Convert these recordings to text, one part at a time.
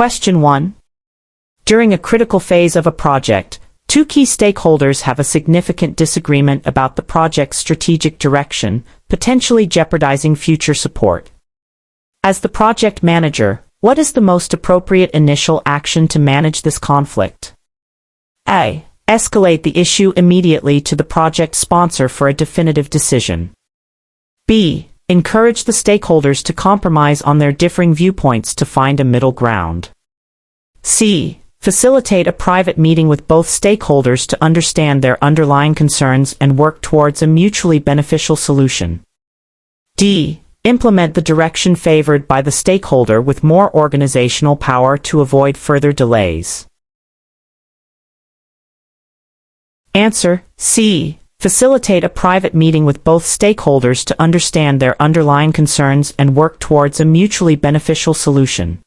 Question 1. During a critical phase of a project, two key stakeholders have a significant disagreement about the project's strategic direction, potentially jeopardizing future support. As the project manager, what is the most appropriate initial action to manage this conflict? A. Escalate the issue immediately to the project sponsor for a definitive decision. B. Encourage the stakeholders to compromise on their differing viewpoints to find a middle ground. C. Facilitate a private meeting with both stakeholders to understand their underlying concerns and work towards a mutually beneficial solution. D. Implement the direction favored by the stakeholder with more organizational power to avoid further delays. Answer: C. Facilitate a private meeting with both stakeholders to understand their underlying concerns and work towards a mutually beneficial solution.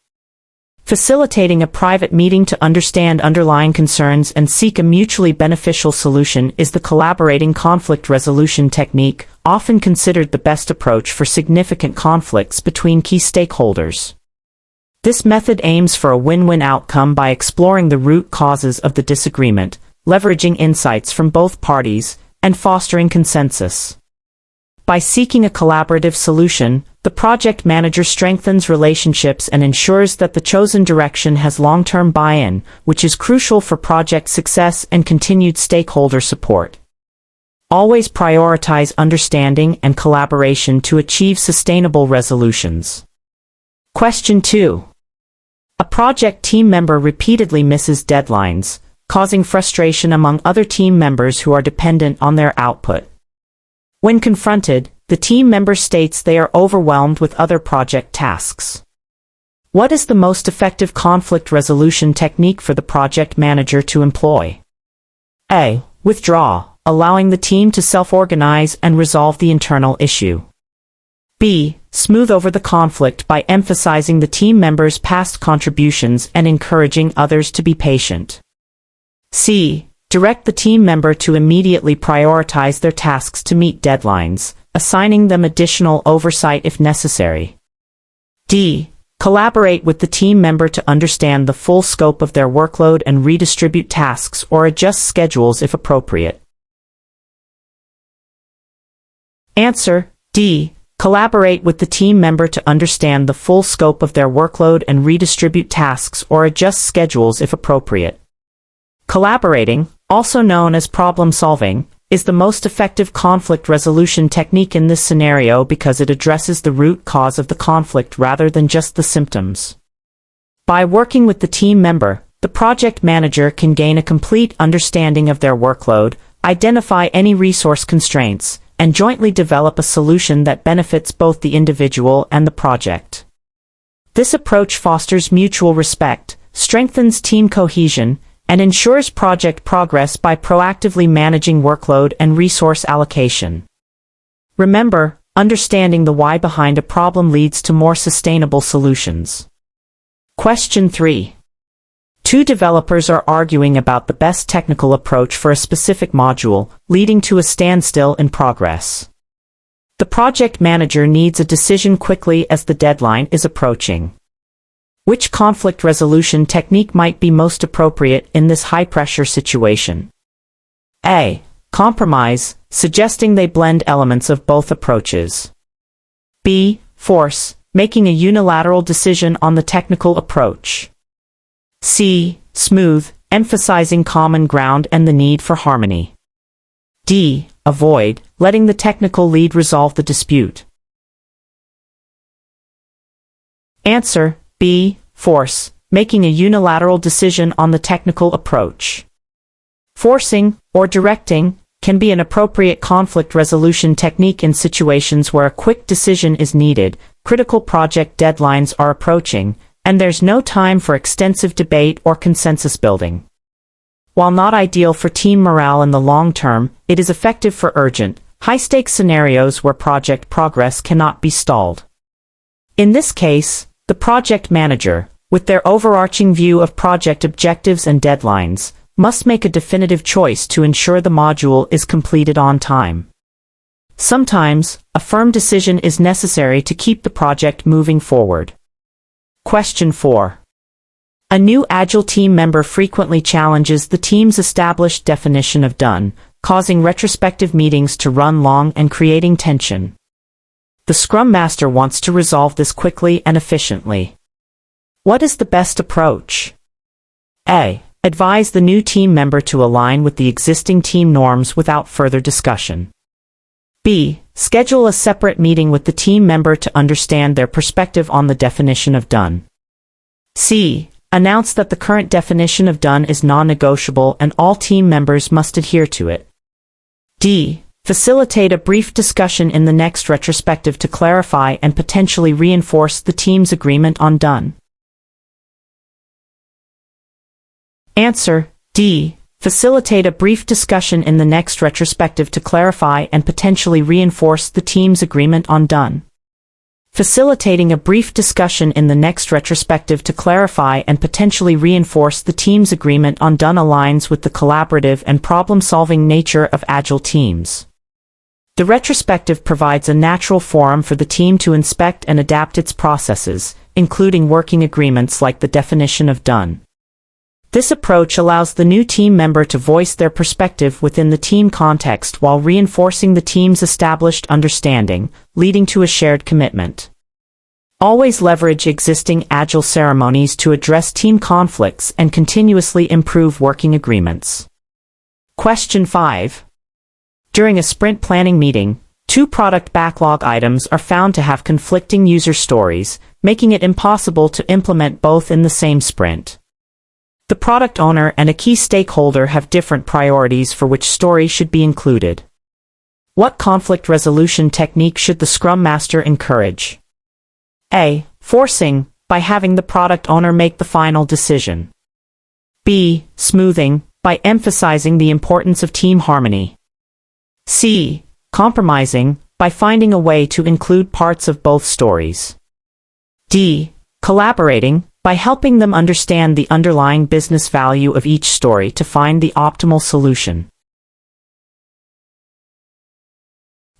Facilitating a private meeting to understand underlying concerns and seek a mutually beneficial solution is the collaborating conflict resolution technique, often considered the best approach for significant conflicts between key stakeholders. This method aims for a win-win outcome by exploring the root causes of the disagreement, leveraging insights from both parties, and fostering consensus. By seeking a collaborative solution, the project manager strengthens relationships and ensures that the chosen direction has long-term buy-in, which is crucial for project success and continued stakeholder support. Always prioritize understanding and collaboration to achieve sustainable resolutions. Question 2. A project team member repeatedly misses deadlines, causing frustration among other team members who are dependent on their output. When confronted, the team member states they are overwhelmed with other project tasks. What is the most effective conflict resolution technique for the project manager to employ? A. Withdraw, allowing the team to self-organize and resolve the internal issue. B. Smooth over the conflict by emphasizing the team member's past contributions and encouraging others to be patient. C. Direct the team member to immediately prioritize their tasks to meet deadlines, assigning them additional oversight if necessary. D. Collaborate with the team member to understand the full scope of their workload and redistribute tasks or adjust schedules if appropriate. Answer: D. Collaborate with the team member to understand the full scope of their workload and redistribute tasks or adjust schedules if appropriate. Collaborating, also known as problem-solving, is the most effective conflict resolution technique in this scenario because it addresses the root cause of the conflict rather than just the symptoms. By working with the team member, the project manager can gain a complete understanding of their workload, identify any resource constraints, and jointly develop a solution that benefits both the individual and the project. This approach fosters mutual respect, strengthens team cohesion, and ensures project progress by proactively managing workload and resource allocation. Remember, understanding the why behind a problem leads to more sustainable solutions. Question 3. Two developers are arguing about the best technical approach for a specific module, leading to a standstill in progress. The project manager needs a decision quickly as the deadline is approaching. Which conflict resolution technique might be most appropriate in this high-pressure situation? A. Compromise, suggesting they blend elements of both approaches. B. Force, making a unilateral decision on the technical approach. C. Smooth, emphasizing common ground and the need for harmony. D. Avoid, letting the technical lead resolve the dispute. Answer: B. Force, making a unilateral decision on the technical approach. Forcing, or directing, can be an appropriate conflict resolution technique in situations where a quick decision is needed, critical project deadlines are approaching, and there's no time for extensive debate or consensus building. While not ideal for team morale in the long term, it is effective for urgent, high-stakes scenarios where project progress cannot be stalled. In this case, the project manager, with their overarching view of project objectives and deadlines, must make a definitive choice to ensure the module is completed on time. Sometimes, a firm decision is necessary to keep the project moving forward. Question 4. A new Agile team member frequently challenges the team's established definition of done, causing retrospective meetings to run long and creating tension. The Scrum Master wants to resolve this quickly and efficiently. What is the best approach? A. Advise the new team member to align with the existing team norms without further discussion. B. Schedule a separate meeting with the team member to understand their perspective on the definition of done. C. Announce that the current definition of done is non-negotiable and all team members must adhere to it. D. Facilitate a brief discussion in the next retrospective to clarify and potentially reinforce the team's agreement on done. Answer: D. Facilitate a brief discussion in the next retrospective to clarify and potentially reinforce the team's agreement on done. Facilitating a brief discussion in the next retrospective to clarify and potentially reinforce the team's agreement on done aligns with the collaborative and problem-solving nature of Agile teams. The retrospective provides a natural forum for the team to inspect and adapt its processes, including working agreements like the definition of done. This approach allows the new team member to voice their perspective within the team context while reinforcing the team's established understanding, leading to a shared commitment. Always leverage existing Agile ceremonies to address team conflicts and continuously improve working agreements. Question 5. During a sprint planning meeting, 2 product backlog items are found to have conflicting user stories, making it impossible to implement both in the same sprint. The product owner and a key stakeholder have different priorities for which story should be included. What conflict resolution technique should the Scrum Master encourage? A. Forcing, by having the product owner make the final decision. B. Smoothing, by emphasizing the importance of team harmony. C. Compromising, by finding a way to include parts of both stories. D. Collaborating, by helping them understand the underlying business value of each story to find the optimal solution.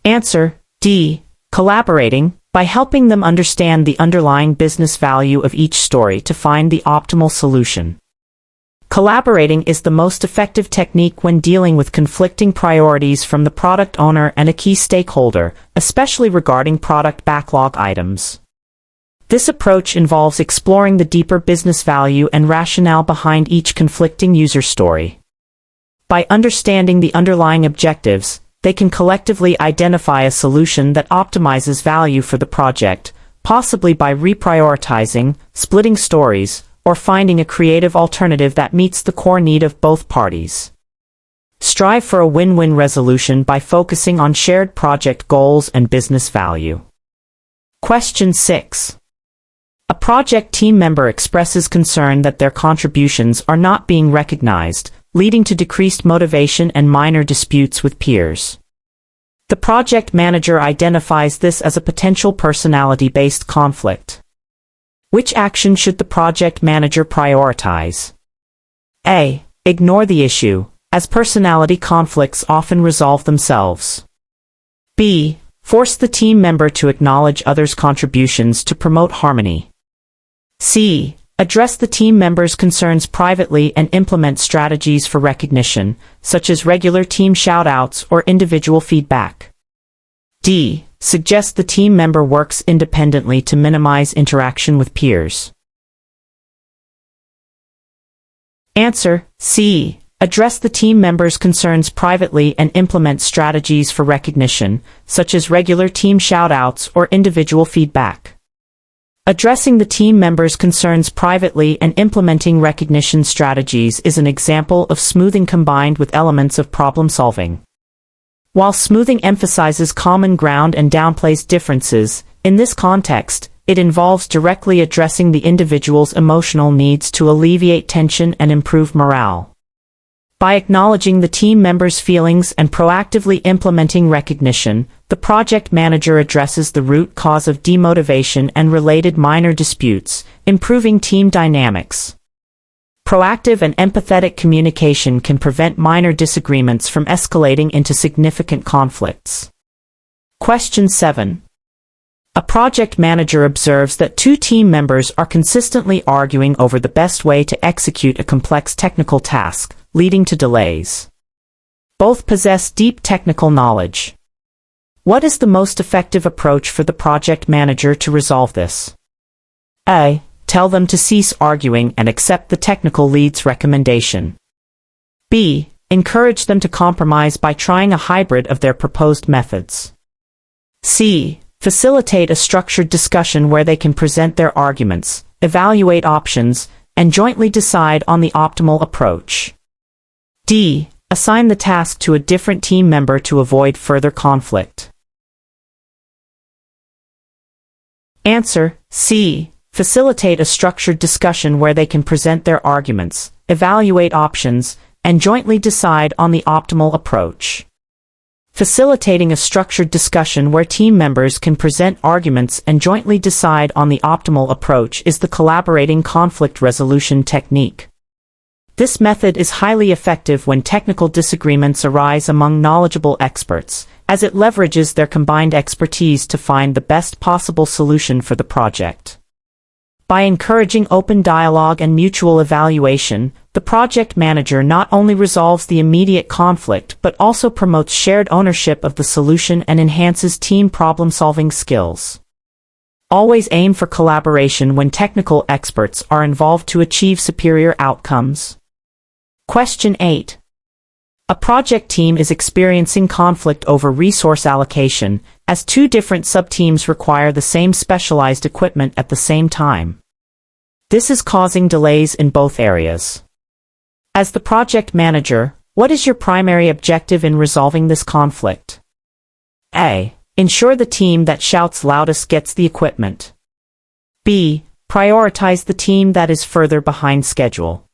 Answer: D. Collaborating, by helping them understand the underlying business value of each story to find the optimal solution. Collaborating is the most effective technique when dealing with conflicting priorities from the product owner and a key stakeholder, especially regarding product backlog items. This approach involves exploring the deeper business value and rationale behind each conflicting user story. By understanding the underlying objectives, they can collectively identify a solution that optimizes value for the project, possibly by reprioritizing, splitting stories, or finding a creative alternative that meets the core need of both parties. Strive for a win-win resolution by focusing on shared project goals and business value. Question 6. A project team member expresses concern that their contributions are not being recognized, leading to decreased motivation and minor disputes with peers. The project manager identifies this as a potential personality-based conflict. Which action should the project manager prioritize? A. Ignore the issue, as personality conflicts often resolve themselves. B. Force the team member to acknowledge others' contributions to promote harmony. C. Address the team members' concerns privately and implement strategies for recognition, such as regular team shout-outs or individual feedback. D. Suggest the team member works independently to minimize interaction with peers. Answer: C. Address the team members' concerns privately and implement strategies for recognition, such as regular team shout-outs or individual feedback. Addressing the team members' concerns privately and implementing recognition strategies is an example of smoothing combined with elements of problem-solving. While smoothing emphasizes common ground and downplays differences, in this context, it involves directly addressing the individual's emotional needs to alleviate tension and improve morale. By acknowledging the team members' feelings and proactively implementing recognition, the project manager addresses the root cause of demotivation and related minor disputes, improving team dynamics. Proactive and empathetic communication can prevent minor disagreements from escalating into significant conflicts. Question 7. A project manager observes that two team members are consistently arguing over the best way to execute a complex technical task, leading to delays. Both possess deep technical knowledge. What is the most effective approach for the project manager to resolve this? A. Tell them to cease arguing and accept the technical lead's recommendation. B. Encourage them to compromise by trying a hybrid of their proposed methods. C. Facilitate a structured discussion where they can present their arguments, evaluate options, and jointly decide on the optimal approach. D. Assign the task to a different team member to avoid further conflict. Answer: C. Facilitate a structured discussion where they can present their arguments, evaluate options, and jointly decide on the optimal approach. Facilitating a structured discussion where team members can present arguments and jointly decide on the optimal approach is the collaborating conflict resolution technique. This method is highly effective when technical disagreements arise among knowledgeable experts, as it leverages their combined expertise to find the best possible solution for the project. By encouraging open dialogue and mutual evaluation, the project manager not only resolves the immediate conflict but also promotes shared ownership of the solution and enhances team problem-solving skills. Always aim for collaboration when technical experts are involved to achieve superior outcomes. Question 8. A project team is experiencing conflict over resource allocation, as two different subteams require the same specialized equipment at the same time. This is causing delays in both areas. As the project manager, what is your primary objective in resolving this conflict? A. Ensure the team that shouts loudest gets the equipment. B. Prioritize the team that is further behind schedule.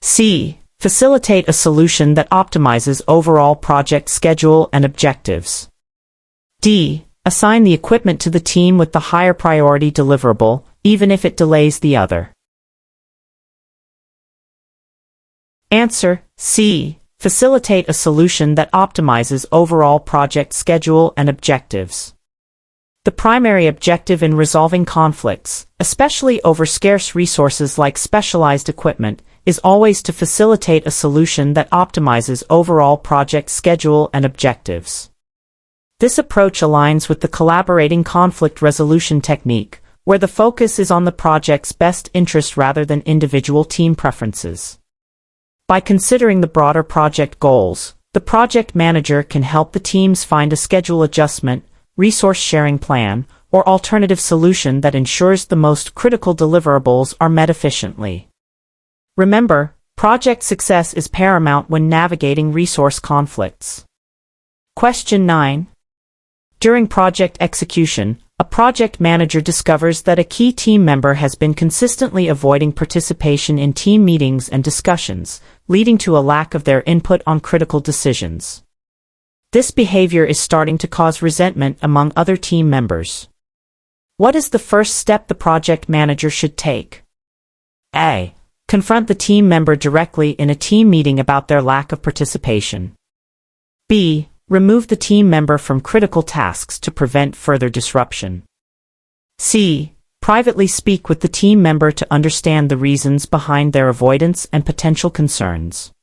C. Facilitate a solution that optimizes overall project schedule and objectives. D. Assign the equipment to the team with the higher priority deliverable, even if it delays the other. Answer: C. Facilitate a solution that optimizes overall project schedule and objectives. The primary objective in resolving conflicts, especially over scarce resources like specialized equipment, is always to facilitate a solution that optimizes overall project schedule and objectives. This approach aligns with the collaborating conflict resolution technique, where the focus is on the project's best interest rather than individual team preferences. By considering the broader project goals, the project manager can help the teams find a schedule adjustment, resource sharing plan, or alternative solution that ensures the most critical deliverables are met efficiently. Remember, project success is paramount when navigating resource conflicts. Question 9. During project execution, a project manager discovers that a key team member has been consistently avoiding participation in team meetings and discussions, leading to a lack of their input on critical decisions. This behavior is starting to cause resentment among other team members. What is the first step the project manager should take? A. Confront the team member directly in a team meeting about their lack of participation. B. Remove the team member from critical tasks to prevent further disruption. C. Privately speak with the team member to understand the reasons behind their avoidance and potential concerns.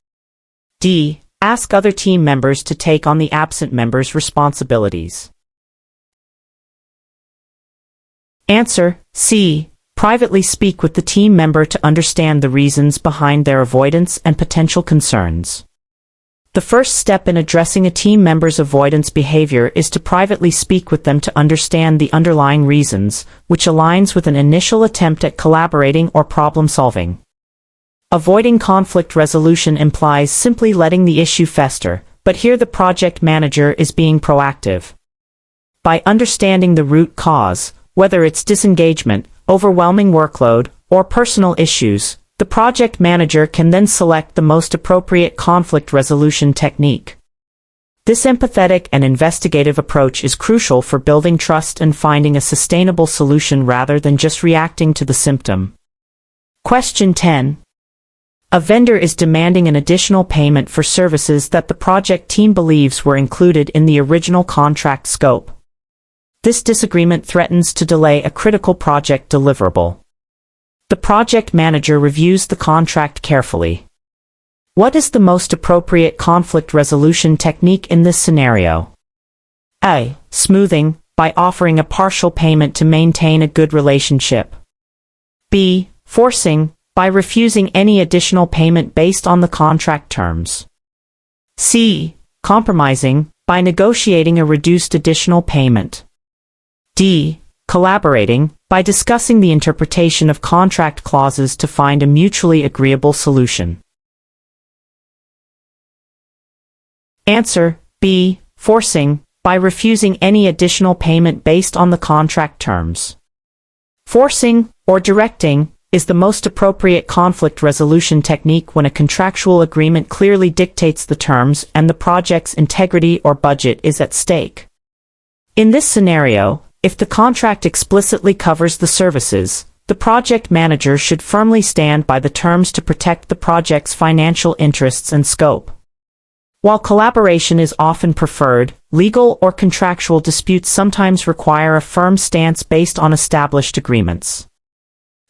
D. Ask other team members to take on the absent member's responsibilities. Answer: C. Privately speak with the team member to understand the reasons behind their avoidance and potential concerns. The first step in addressing a team member's avoidance behavior is to privately speak with them to understand the underlying reasons, which aligns with an initial attempt at collaborating or problem-solving. Avoiding conflict resolution implies simply letting the issue fester, but here the project manager is being proactive. By understanding the root cause, whether it's disengagement, overwhelming workload, or personal issues, the project manager can then select the most appropriate conflict resolution technique. This empathetic and investigative approach is crucial for building trust and finding a sustainable solution rather than just reacting to the symptom. Question 10. A vendor is demanding an additional payment for services that the project team believes were included in the original contract scope. This disagreement threatens to delay a critical project deliverable. The project manager reviews the contract carefully. What is the most appropriate conflict resolution technique in this scenario? A. Smoothing, by offering a partial payment to maintain a good relationship. B. Forcing, by refusing any additional payment based on the contract terms. C. Compromising, by negotiating a reduced additional payment. D. Collaborating, by discussing the interpretation of contract clauses to find a mutually agreeable solution. Answer: B. Forcing, by refusing any additional payment based on the contract terms. Forcing, or directing, is the most appropriate conflict resolution technique when a contractual agreement clearly dictates the terms and the project's integrity or budget is at stake. In this scenario, if the contract explicitly covers the services, the project manager should firmly stand by the terms to protect the project's financial interests and scope. While collaboration is often preferred, legal or contractual disputes sometimes require a firm stance based on established agreements.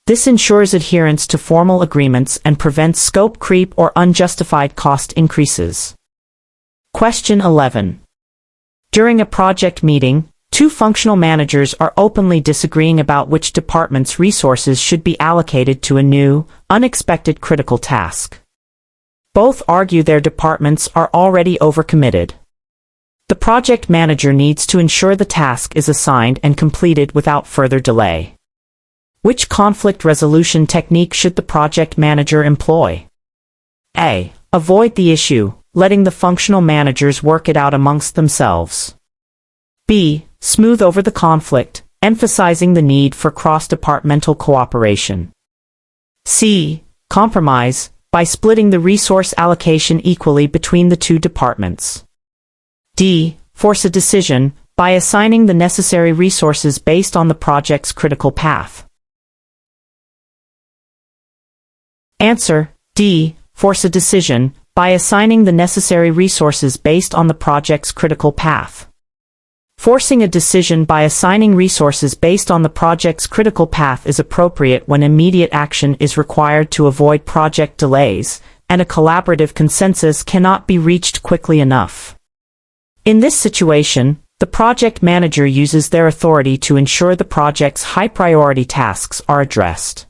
This ensures adherence to formal agreements and prevents scope creep or unjustified cost increases. Question 11. During a project meeting, two functional managers are openly disagreeing about which department's resources should be allocated to a new, unexpected critical task. Both argue their departments are already overcommitted. The project manager needs to ensure the task is assigned and completed without further delay. Which conflict resolution technique should the project manager employ? A. Avoid the issue, letting the functional managers work it out amongst themselves. B. Smooth over the conflict, emphasizing the need for cross-departmental cooperation. C. Compromise, by splitting the resource allocation equally between the two departments. D. Force a decision, by assigning the necessary resources based on the project's critical path. Answer: D. Force a decision, by assigning the necessary resources based on the project's critical path. Forcing a decision by assigning resources based on the project's critical path is appropriate when immediate action is required to avoid project delays, and a collaborative consensus cannot be reached quickly enough. In this situation, the project manager uses their authority to ensure the project's high-priority tasks are addressed.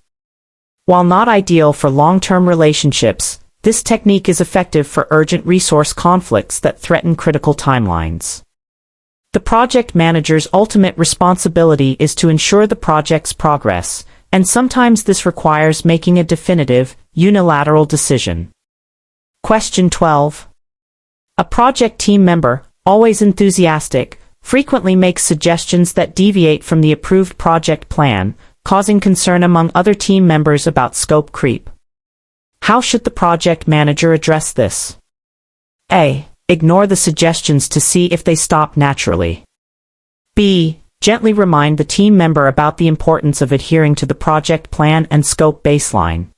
While not ideal for long-term relationships, this technique is effective for urgent resource conflicts that threaten critical timelines. The project manager's ultimate responsibility is to ensure the project's progress, and sometimes this requires making a definitive, unilateral decision. Question 12. A project team member, always enthusiastic, frequently makes suggestions that deviate from the approved project plan, causing concern among other team members about scope creep. How should the project manager address this? A. Ignore the suggestions to see if they stop naturally. B. Gently remind the team member about the importance of adhering to the project plan and scope baseline.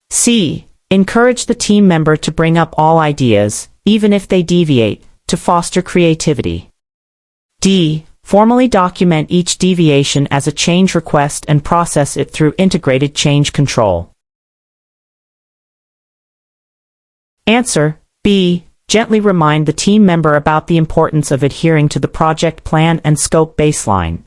C. Encourage the team member to bring up all ideas, even if they deviate, to foster creativity. D. Formally document each deviation as a change request and process it through integrated change control. Answer: B. Gently remind the team member about the importance of adhering to the project plan and scope baseline.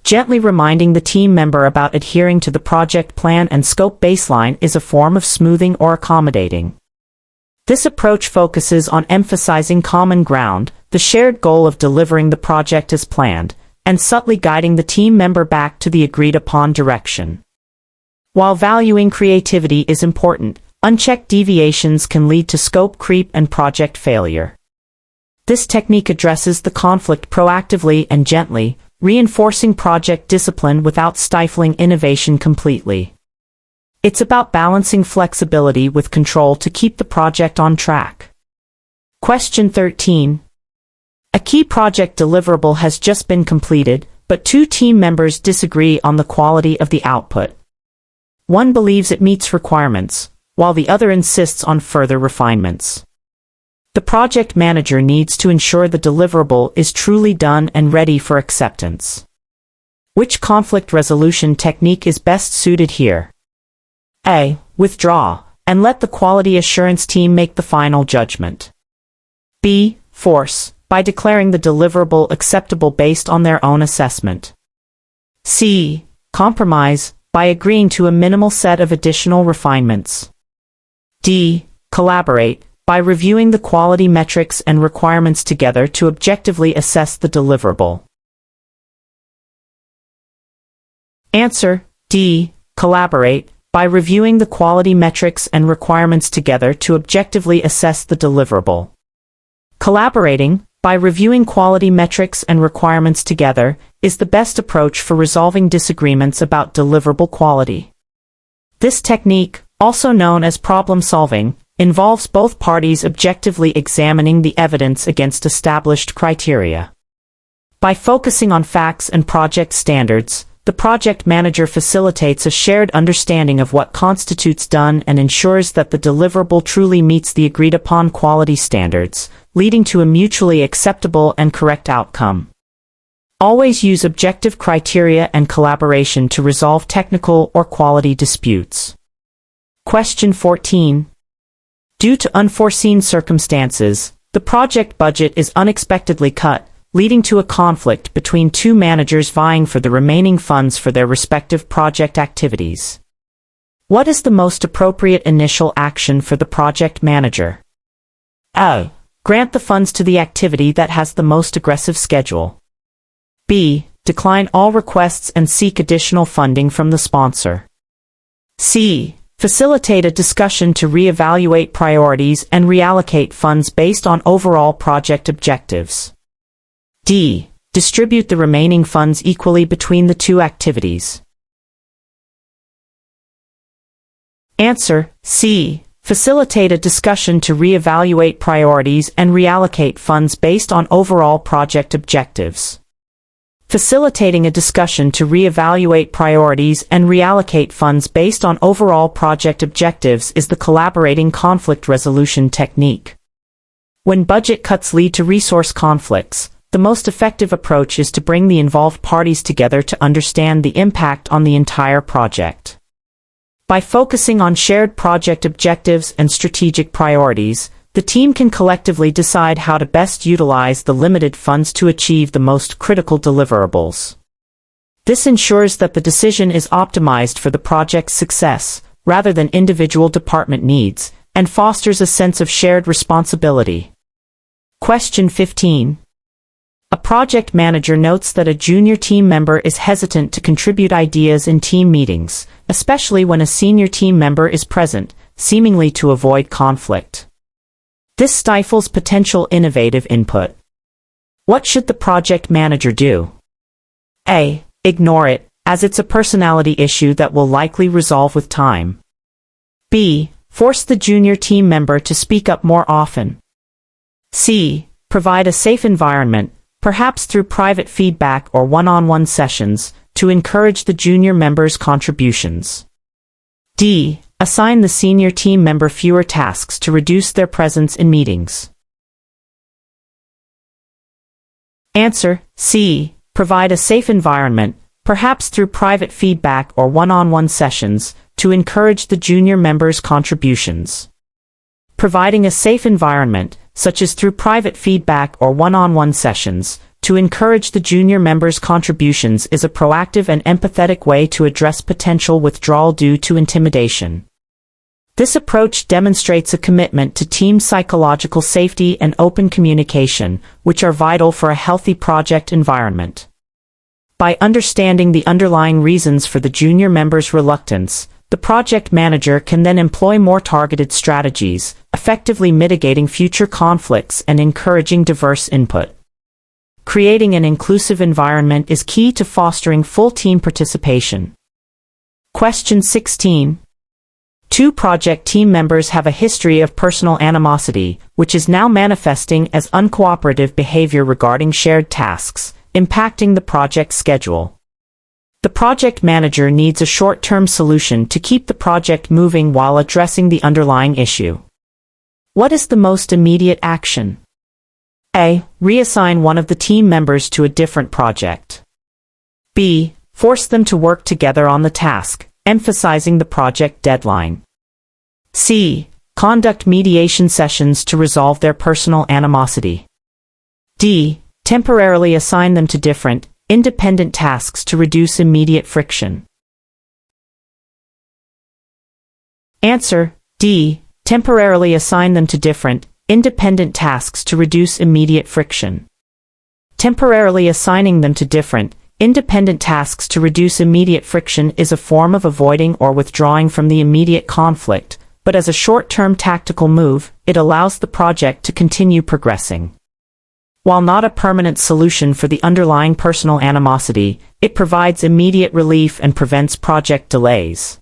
Gently reminding the team member about adhering to the project plan and scope baseline is a form of smoothing or accommodating. This approach focuses on emphasizing common ground, the shared goal of delivering the project as planned, and subtly guiding the team member back to the agreed-upon direction. While valuing creativity is important, unchecked deviations can lead to scope creep and project failure. This technique addresses the conflict proactively and gently, reinforcing project discipline without stifling innovation completely. It's about balancing flexibility with control to keep the project on track. Question 13. A key project deliverable has just been completed, but two team members disagree on the quality of the output. One believes it meets requirements, while the other insists on further refinements. The project manager needs to ensure the deliverable is truly done and ready for acceptance. Which conflict resolution technique is best suited here? A. Withdraw, and let the quality assurance team make the final judgment. B. Force, by declaring the deliverable acceptable based on their own assessment. C. Compromise, by agreeing to a minimal set of additional refinements. D. Collaborate, by reviewing the quality metrics and requirements together to objectively assess the deliverable. Answer: D. Collaborate, by reviewing the quality metrics and requirements together to objectively assess the deliverable. Collaborating, by reviewing quality metrics and requirements together, is the best approach for resolving disagreements about deliverable quality. This technique, also known as problem solving, involves both parties objectively examining the evidence against established criteria. By focusing on facts and project standards, the project manager facilitates a shared understanding of what constitutes done and ensures that the deliverable truly meets the agreed-upon quality standards, leading to a mutually acceptable and correct outcome. Always use objective criteria and collaboration to resolve technical or quality disputes. Question 14. Due to unforeseen circumstances, the project budget is unexpectedly cut, leading to a conflict between two managers vying for the remaining funds for their respective project activities. What is the most appropriate initial action for the project manager? A. Grant the funds to the activity that has the most aggressive schedule. B. Decline all requests and seek additional funding from the sponsor. C. Facilitate a discussion to reevaluate priorities and reallocate funds based on overall project objectives. D. Distribute the remaining funds equally between the two activities. Answer: C. Facilitate a discussion to reevaluate priorities and reallocate funds based on overall project objectives. Facilitating a discussion to reevaluate priorities and reallocate funds based on overall project objectives is the collaborating conflict resolution technique. When budget cuts lead to resource conflicts, the most effective approach is to bring the involved parties together to understand the impact on the entire project. By focusing on shared project objectives and strategic priorities, the team can collectively decide how to best utilize the limited funds to achieve the most critical deliverables. This ensures that the decision is optimized for the project's success, rather than individual department needs, and fosters a sense of shared responsibility. Question 15. A project manager notes that a junior team member is hesitant to contribute ideas in team meetings, especially when a senior team member is present, seemingly to avoid conflict. This stifles potential innovative input. What should the project manager do? A. Ignore it, as it's a personality issue that will likely resolve with time. B. Force the junior team member to speak up more often. C. Provide a safe environment, perhaps through private feedback or one-on-one sessions, to encourage the junior member's contributions. D. Assign the senior team member fewer tasks to reduce their presence in meetings. Answer: C. Provide a safe environment, perhaps through private feedback or one-on-one sessions, to encourage the junior member's contributions. Providing a safe environment, such as through private feedback or one-on-one sessions, to encourage the junior member's contributions is a proactive and empathetic way to address potential withdrawal due to intimidation. This approach demonstrates a commitment to team psychological safety and open communication, which are vital for a healthy project environment. By understanding the underlying reasons for the junior member's reluctance, the project manager can then employ more targeted strategies, effectively mitigating future conflicts and encouraging diverse input. Creating an inclusive environment is key to fostering full team participation. Question 16. Two project team members have a history of personal animosity, which is now manifesting as uncooperative behavior regarding shared tasks, impacting the project schedule. The project manager needs a short-term solution to keep the project moving while addressing the underlying issue. What is the most immediate action? A. Reassign one of the team members to a different project. B. Force them to work together on the task, emphasizing the project deadline. C. Conduct mediation sessions to resolve their personal animosity. D. Temporarily assign them to different, independent tasks to reduce immediate friction. Answer: D. Temporarily assign them to different, independent tasks to reduce immediate friction. Temporarily assigning them to different, independent tasks to reduce immediate friction is a form of avoiding or withdrawing from the immediate conflict, but as a short-term tactical move, it allows the project to continue progressing. While not a permanent solution for the underlying personal animosity, it provides immediate relief and prevents project delays.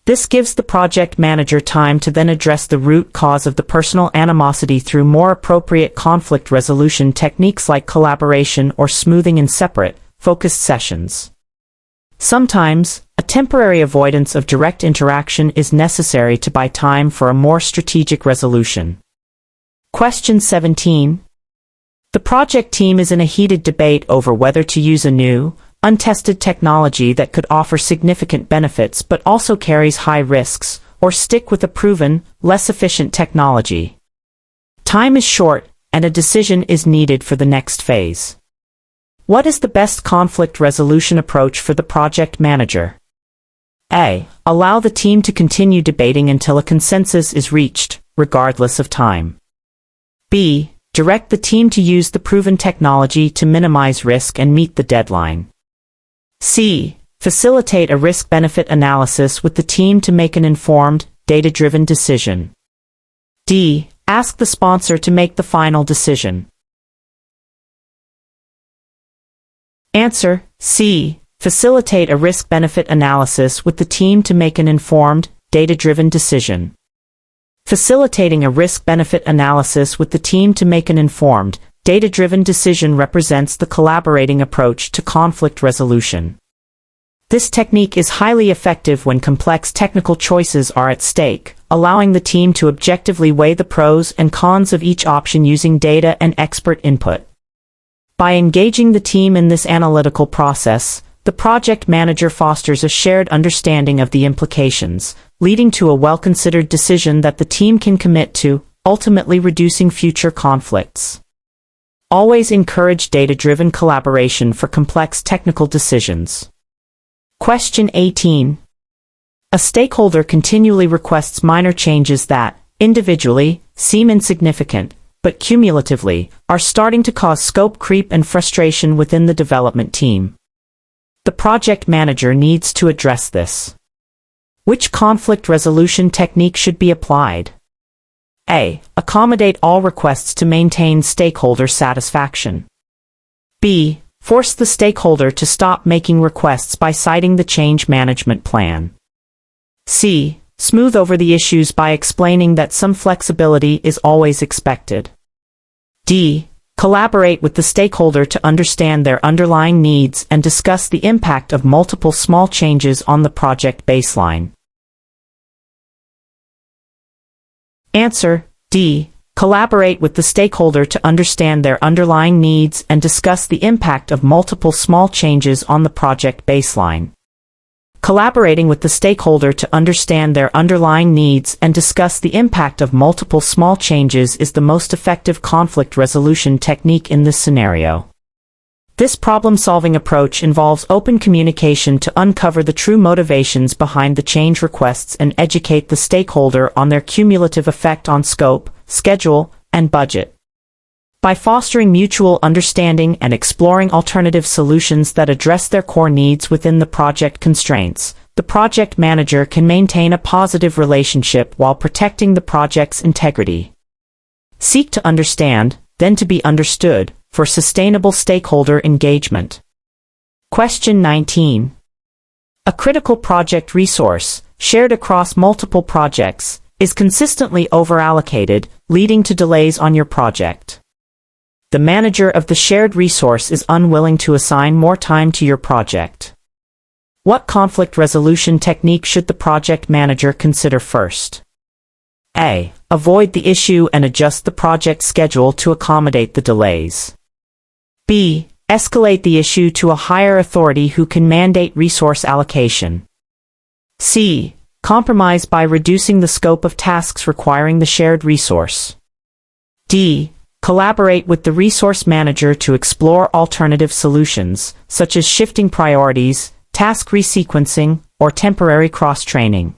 This gives the project manager time to then address the root cause of the personal animosity through more appropriate conflict resolution techniques like collaboration or smoothing in separate, focused sessions. Sometimes, a temporary avoidance of direct interaction is necessary to buy time for a more strategic resolution. Question 17. The project team is in a heated debate over whether to use a new, untested technology that could offer significant benefits but also carries high risks, or stick with a proven, less efficient technology. Time is short, and a decision is needed for the next phase. What is the best conflict resolution approach for the project manager? A. Allow the team to continue debating until a consensus is reached, regardless of time. B. Direct the team to use the proven technology to minimize risk and meet the deadline. C. Facilitate a risk-benefit analysis with the team to make an informed, data-driven decision. D. Ask the sponsor to make the final decision. Answer: C. Facilitate a risk-benefit analysis with the team to make an informed, data-driven decision. Facilitating a risk-benefit analysis with the team to make an informed, data-driven decision represents the collaborating approach to conflict resolution. This technique is highly effective when complex technical choices are at stake, allowing the team to objectively weigh the pros and cons of each option using data and expert input. By engaging the team in this analytical process, the project manager fosters a shared understanding of the implications, leading to a well-considered decision that the team can commit to, ultimately reducing future conflicts. Always encourage data-driven collaboration for complex technical decisions. Question 18. A stakeholder continually requests minor changes that, individually, seem insignificant, but cumulatively, are starting to cause scope creep and frustration within the development team. The project manager needs to address this. Which conflict resolution technique should be applied? A. Accommodate all requests to maintain stakeholder satisfaction. B. Force the stakeholder to stop making requests by citing the change management plan. C. Smooth over the issues by explaining that some flexibility is always expected. D. Collaborate with the stakeholder to understand their underlying needs and discuss the impact of multiple small changes on the project baseline. Answer: D. Collaborate with the stakeholder to understand their underlying needs and discuss the impact of multiple small changes on the project baseline. Collaborating with the stakeholder to understand their underlying needs and discuss the impact of multiple small changes is the most effective conflict resolution technique in this scenario. This problem-solving approach involves open communication to uncover the true motivations behind the change requests and educate the stakeholder on their cumulative effect on scope, schedule, and budget. By fostering mutual understanding and exploring alternative solutions that address their core needs within the project constraints, the project manager can maintain a positive relationship while protecting the project's integrity. Seek to understand, then to be understood, for sustainable stakeholder engagement. Question 19. A critical project resource, shared across multiple projects, is consistently overallocated, leading to delays on your project. The manager of the shared resource is unwilling to assign more time to your project. What conflict resolution technique should the project manager consider first? A. Avoid the issue and adjust the project schedule to accommodate the delays. B. Escalate the issue to a higher authority who can mandate resource allocation. C. Compromise by reducing the scope of tasks requiring the shared resource. D. Collaborate with the resource manager to explore alternative solutions, such as shifting priorities, task resequencing, or temporary cross-training.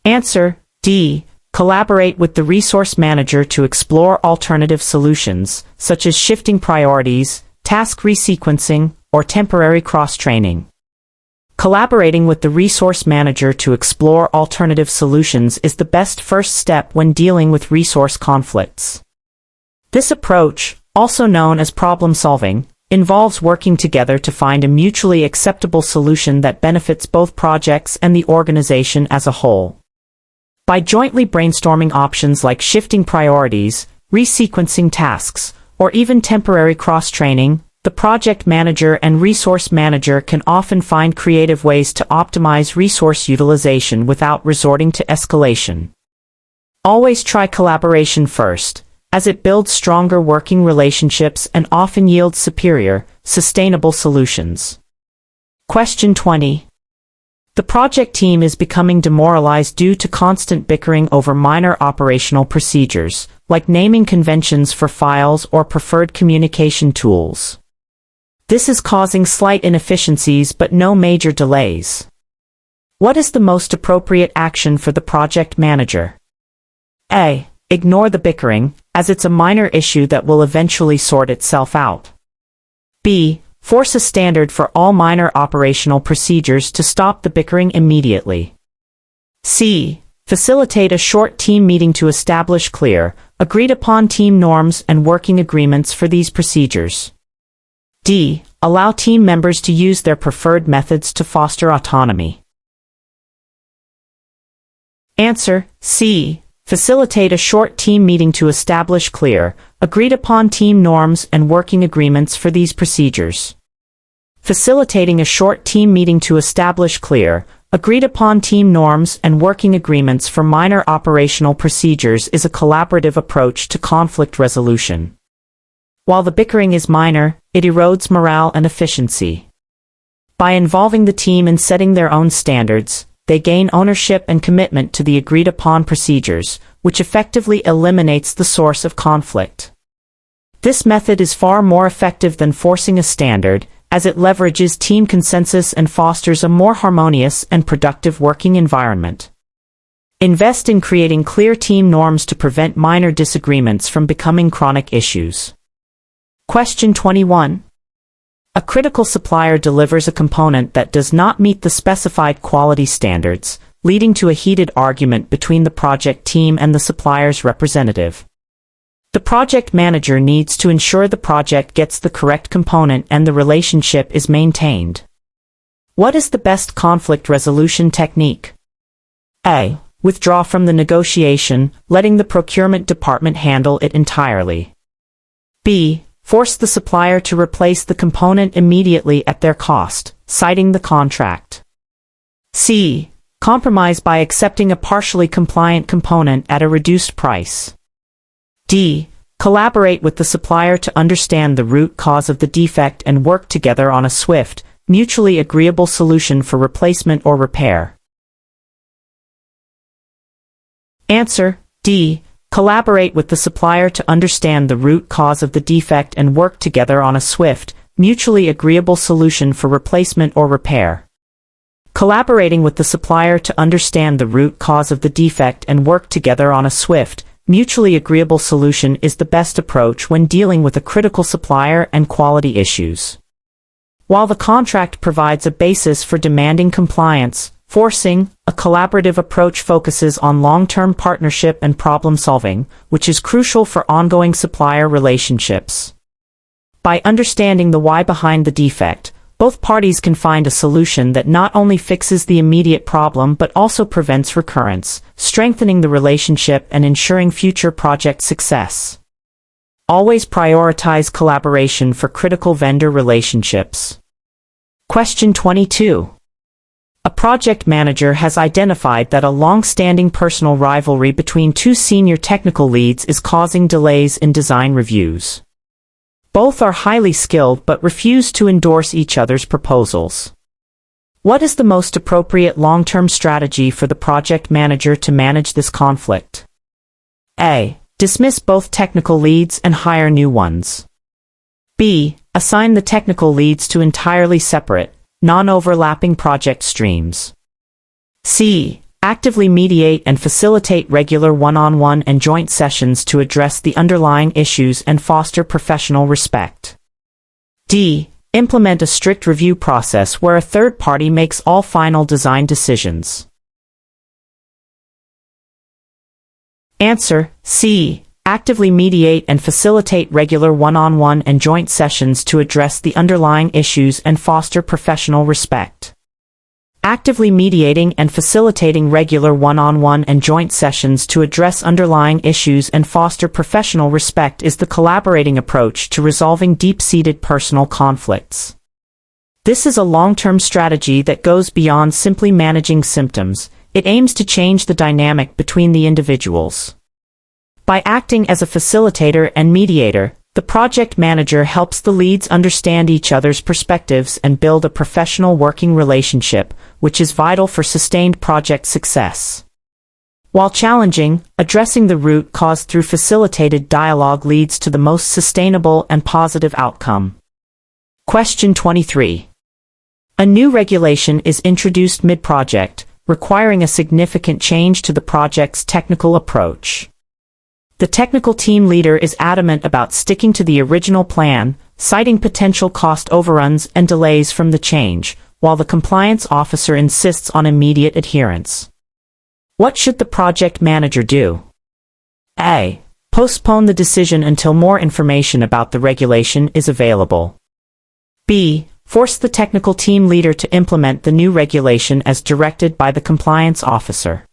Answer: D. Collaborate with the resource manager to explore alternative solutions, such as shifting priorities, task resequencing, or temporary cross-training. Collaborating with the resource manager to explore alternative solutions is the best first step when dealing with resource conflicts. This approach, also known as problem solving, involves working together to find a mutually acceptable solution that benefits both projects and the organization as a whole. By jointly brainstorming options like shifting priorities, resequencing tasks, or even temporary cross-training, the project manager and resource manager can often find creative ways to optimize resource utilization without resorting to escalation. Always try collaboration first, as it builds stronger working relationships and often yields superior, sustainable solutions. Question 20. The project team is becoming demoralized due to constant bickering over minor operational procedures, like naming conventions for files or preferred communication tools. This is causing slight inefficiencies but no major delays. What is the most appropriate action for the project manager? A. Ignore the bickering, as it's a minor issue that will eventually sort itself out. B. Force a standard for all minor operational procedures to stop the bickering immediately. C. Facilitate a short team meeting to establish clear, agreed-upon team norms and working agreements for these procedures. D. Allow team members to use their preferred methods to foster autonomy. Answer: C. Facilitate a short team meeting to establish clear, agreed-upon team norms and working agreements for these procedures. Facilitating a short team meeting to establish clear, agreed-upon team norms and working agreements for minor operational procedures is a collaborative approach to conflict resolution. While the bickering is minor, it erodes morale and efficiency. By involving the team in setting their own standards, they gain ownership and commitment to the agreed-upon procedures, which effectively eliminates the source of conflict. This method is far more effective than forcing a standard, as it leverages team consensus and fosters a more harmonious and productive working environment. Invest in creating clear team norms to prevent minor disagreements from becoming chronic issues. Question 21. A critical supplier delivers a component that does not meet the specified quality standards, leading to a heated argument between the project team and the supplier's representative. The project manager needs to ensure the project gets the correct component and the relationship is maintained. What is the best conflict resolution technique? A. Withdraw from the negotiation, letting the procurement department handle it entirely. B. Force the supplier to replace the component immediately at their cost, citing the contract. C. Compromise by accepting a partially compliant component at a reduced price. D. Collaborate with the supplier to understand the root cause of the defect and work together on a swift, mutually agreeable solution for replacement or repair. Answer: D. Collaborate with the supplier to understand the root cause of the defect and work together on a swift, mutually agreeable solution for replacement or repair. Collaborating with the supplier to understand the root cause of the defect and work together on a swift, mutually agreeable solution is the best approach when dealing with a critical supplier and quality issues. While the contract provides a basis for demanding compliance, forcing a collaborative approach focuses on long-term partnership and problem-solving, which is crucial for ongoing supplier relationships. By understanding the why behind the defect, both parties can find a solution that not only fixes the immediate problem but also prevents recurrence, strengthening the relationship and ensuring future project success. Always prioritize collaboration for critical vendor relationships. Question 22. A project manager has identified that a long-standing personal rivalry between two senior technical leads is causing delays in design reviews. Both are highly skilled but refuse to endorse each other's proposals. What is the most appropriate long-term strategy for the project manager to manage this conflict? A. Dismiss both technical leads and hire new ones. B. Assign the technical leads to entirely separate, non-overlapping project streams. C. Actively mediate and facilitate regular one-on-one and joint sessions to address the underlying issues and foster professional respect. D. Implement a strict review process where a third party makes all final design decisions. Answer: C. Actively mediate and facilitate regular one-on-one and joint sessions to address the underlying issues and foster professional respect. Actively mediating and facilitating regular one-on-one and joint sessions to address underlying issues and foster professional respect is the collaborating approach to resolving deep-seated personal conflicts. This is a long-term strategy that goes beyond simply managing symptoms. It aims to change the dynamic between the individuals. By acting as a facilitator and mediator, the project manager helps the leads understand each other's perspectives and build a professional working relationship, which is vital for sustained project success. While challenging, addressing the root cause through facilitated dialogue leads to the most sustainable and positive outcome. Question 23. A new regulation is introduced mid-project, requiring a significant change to the project's technical approach. The technical team leader is adamant about sticking to the original plan, citing potential cost overruns and delays from the change, while the compliance officer insists on immediate adherence. What should the project manager do? A. Postpone the decision until more information about the regulation is available. B. Force the technical team leader to implement the new regulation as directed by the compliance officer.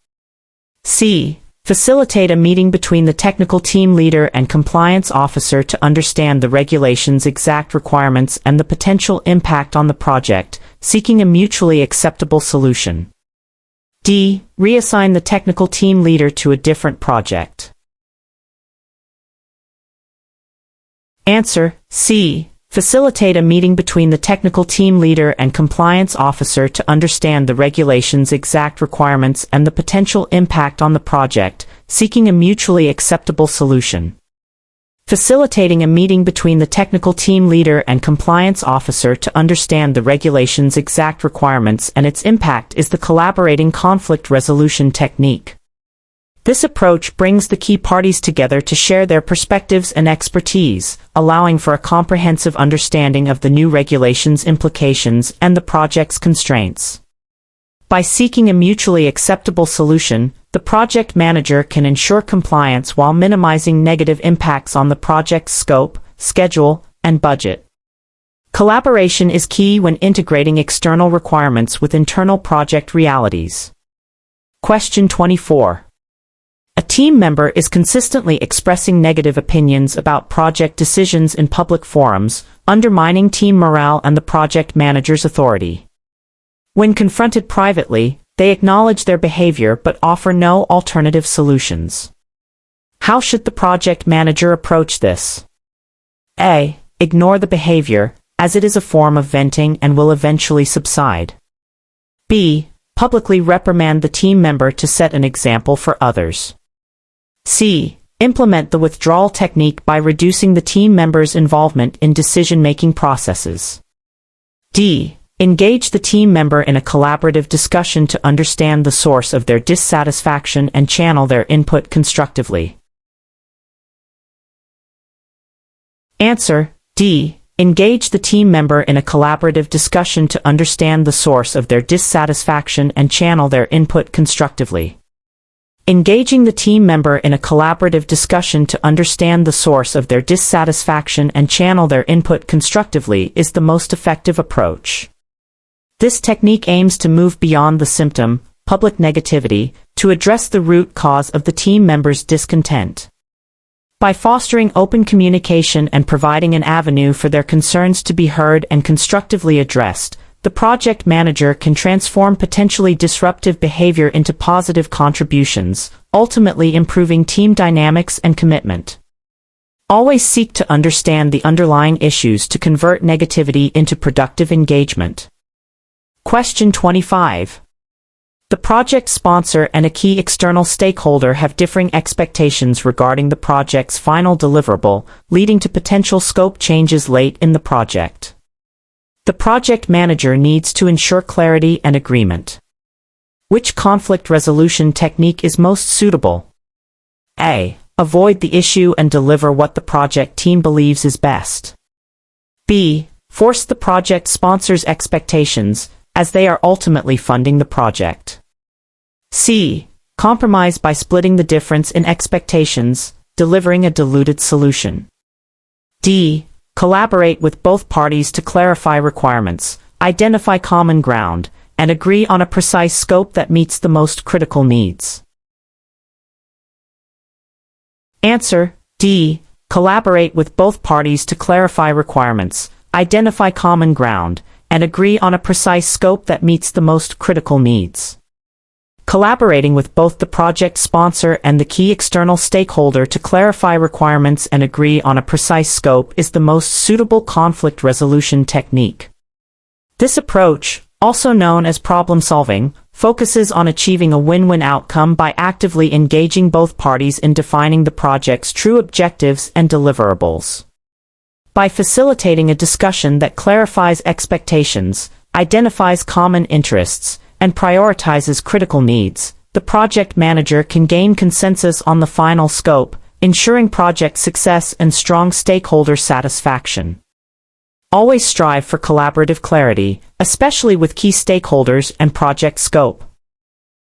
C. Facilitate a meeting between the technical team leader and compliance officer to understand the regulation's exact requirements and the potential impact on the project, seeking a mutually acceptable solution. D. Reassign the technical team leader to a different project. Answer: C. Facilitate a meeting between the technical team leader and compliance officer to understand the regulation's exact requirements and the potential impact on the project, seeking a mutually acceptable solution. Facilitating a meeting between the technical team leader and compliance officer to understand the regulation's exact requirements and its impact is the collaborating conflict resolution technique. This approach brings the key parties together to share their perspectives and expertise, allowing for a comprehensive understanding of the new regulation's implications and the project's constraints. By seeking a mutually acceptable solution, the project manager can ensure compliance while minimizing negative impacts on the project's scope, schedule, and budget. Collaboration is key when integrating external requirements with internal project realities. Question 24. A team member is consistently expressing negative opinions about project decisions in public forums, undermining team morale and the project manager's authority. When confronted privately, they acknowledge their behavior but offer no alternative solutions. How should the project manager approach this? A. Ignore the behavior, as it is a form of venting and will eventually subside. B. Publicly reprimand the team member to set an example for others. C. Implement the withdrawal technique by reducing the team member's involvement in decision-making processes. D. Engage the team member in a collaborative discussion to understand the source of their dissatisfaction and channel their input constructively. Answer: D. Engage the team member in a collaborative discussion to understand the source of their dissatisfaction and channel their input constructively. Engaging the team member in a collaborative discussion to understand the source of their dissatisfaction and channel their input constructively is the most effective approach. This technique aims to move beyond the symptom, public negativity, to address the root cause of the team member's discontent. By fostering open communication and providing an avenue for their concerns to be heard and constructively addressed, the project manager can transform potentially disruptive behavior into positive contributions, ultimately improving team dynamics and commitment. Always seek to understand the underlying issues to convert negativity into productive engagement. Question 25. The project sponsor and a key external stakeholder have differing expectations regarding the project's final deliverable, leading to potential scope changes late in the project. The project manager needs to ensure clarity and agreement. Which conflict resolution technique is most suitable? A. Avoid the issue and deliver what the project team believes is best. B. Force the project sponsor's expectations, as they are ultimately funding the project. C. Compromise by splitting the difference in expectations, delivering a diluted solution. D. Collaborate with both parties to clarify requirements, identify common ground, and agree on a precise scope that meets the most critical needs. Answer: D. Collaborate with both parties to clarify requirements, identify common ground, and agree on a precise scope that meets the most critical needs. Collaborating with both the project sponsor and the key external stakeholder to clarify requirements and agree on a precise scope is the most suitable conflict resolution technique. This approach, also known as problem solving, focuses on achieving a win-win outcome by actively engaging both parties in defining the project's true objectives and deliverables. By facilitating a discussion that clarifies expectations, identifies common interests, and prioritizes critical needs, the project manager can gain consensus on the final scope, ensuring project success and strong stakeholder satisfaction. Always strive for collaborative clarity, especially with key stakeholders and project scope.